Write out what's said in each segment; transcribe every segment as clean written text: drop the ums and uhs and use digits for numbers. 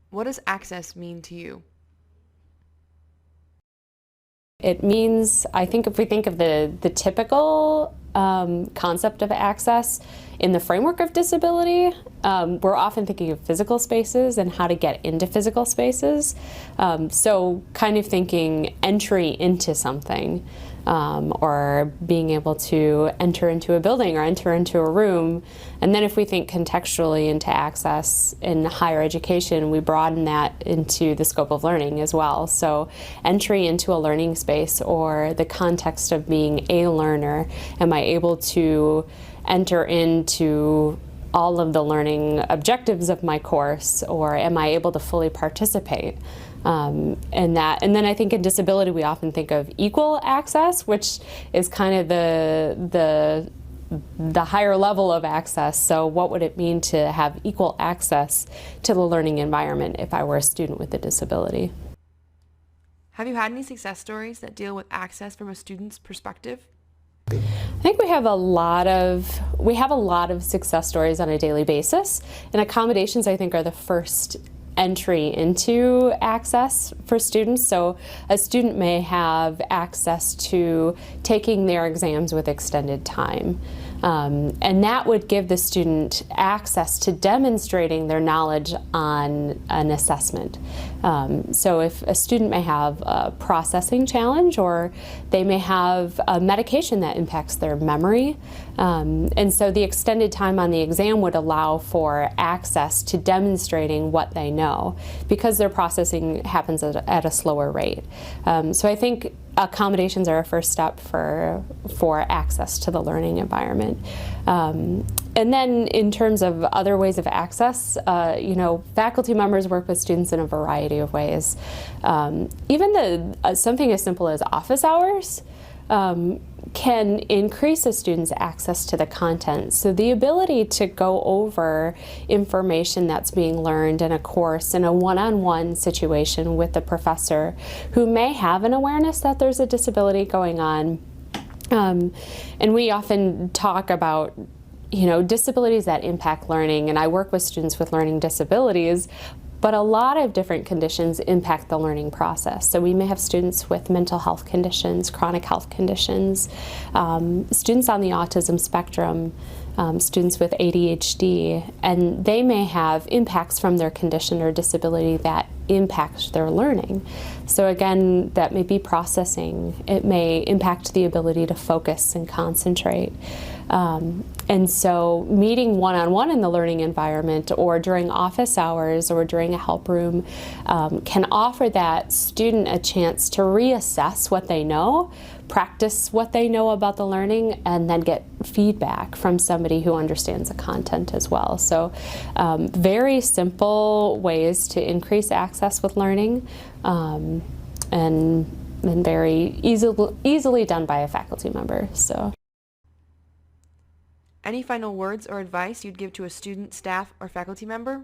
What does access mean to you? It means, I think if we think of the typical concept of access in the framework of disability, we're often thinking of physical spaces and how to get into physical spaces. So kind of thinking entry into something, or being able to enter into a building or enter into a room. And then if we think contextually into access in higher education, we broaden that into the scope of learning as well. So entry into a learning space, or the context of being a learner. Am I able to enter into all of the learning objectives of my course, or am I able to fully participate in that? And then I think in disability we often think of equal access, which is kind of the higher level of access. So what would it mean to have equal access to the learning environment if I were a student with a disability? Have you had any success stories that deal with access from a student's perspective? I think we have a lot of success stories on a daily basis, and accommodations I think are the first entry into access for students. So a student may have access to taking their exams with extended time. And that would give the student access to demonstrating their knowledge on an assessment. So if a student may have a processing challenge, or they may have a medication that impacts their memory, and so the extended time on the exam would allow for access to demonstrating what they know, because their processing happens at a slower rate. So I think accommodations are a first step for access to the learning environment. And then in terms of other ways of access, faculty members work with students in a variety of ways. Even something as simple as office hours can increase a student's access to the content. So the ability to go over information that's being learned in a course in a one-on-one situation with the professor who may have an awareness that there's a disability going on. And we often talk about disabilities that impact learning, and I work with students with learning disabilities, but a lot of different conditions impact the learning process. So we may have students with mental health conditions, chronic health conditions, students on the autism spectrum, students with ADHD, and they may have impacts from their condition or disability that impact their learning. So again, that may be processing. It may impact the ability to focus and concentrate. And so meeting one-on-one in the learning environment, or during office hours, or during a help room, can offer that student a chance to reassess what they know, practice what they know about the learning, and then get feedback from somebody who understands the content as well. So very simple ways to increase access with learning, and very easily done by a faculty member. So. Any final words or advice you'd give to a student, staff, or faculty member?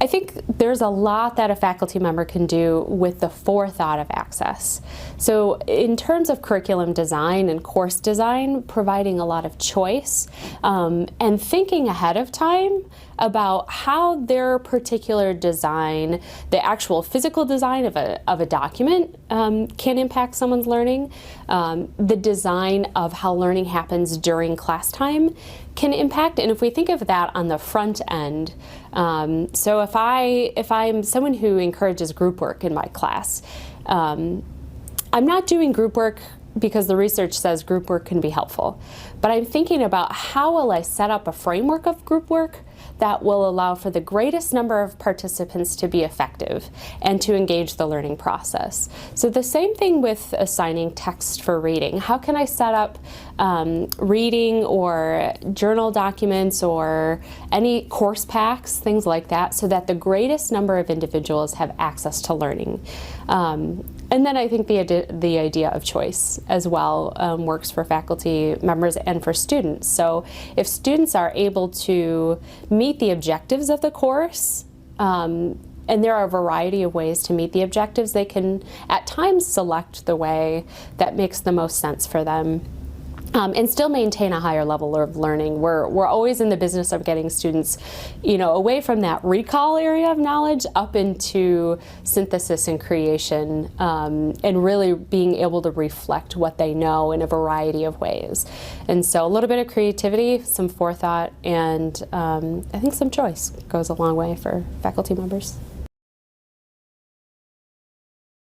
I think there's a lot that a faculty member can do with the forethought of access. So in terms of curriculum design and course design, providing a lot of choice, and thinking ahead of time about how their particular design, the actual physical design of a document, can impact someone's learning. The design of how learning happens during class time can impact, and if we think of that on the front end, so if I'm someone who encourages group work in my class, I'm not doing group work because the research says group work can be helpful, but I'm thinking about how will I set up a framework of group work that will allow for the greatest number of participants to be effective and to engage the learning process. So the same thing with assigning text for reading. How can I set up reading or journal documents or any course packs, things like that, so that the greatest number of individuals have access to learning? And then I think the idea of choice as well works for faculty members and for students. So if students are able to meet the objectives of the course, and there are a variety of ways to meet the objectives, they can at times select the way that makes the most sense for them. and still maintain a higher level of learning. We're always in the business of getting students, away from that recall area of knowledge up into synthesis and creation, and really being able to reflect what they know in a variety of ways. And so a little bit of creativity, some forethought, and I think some choice goes a long way for faculty members.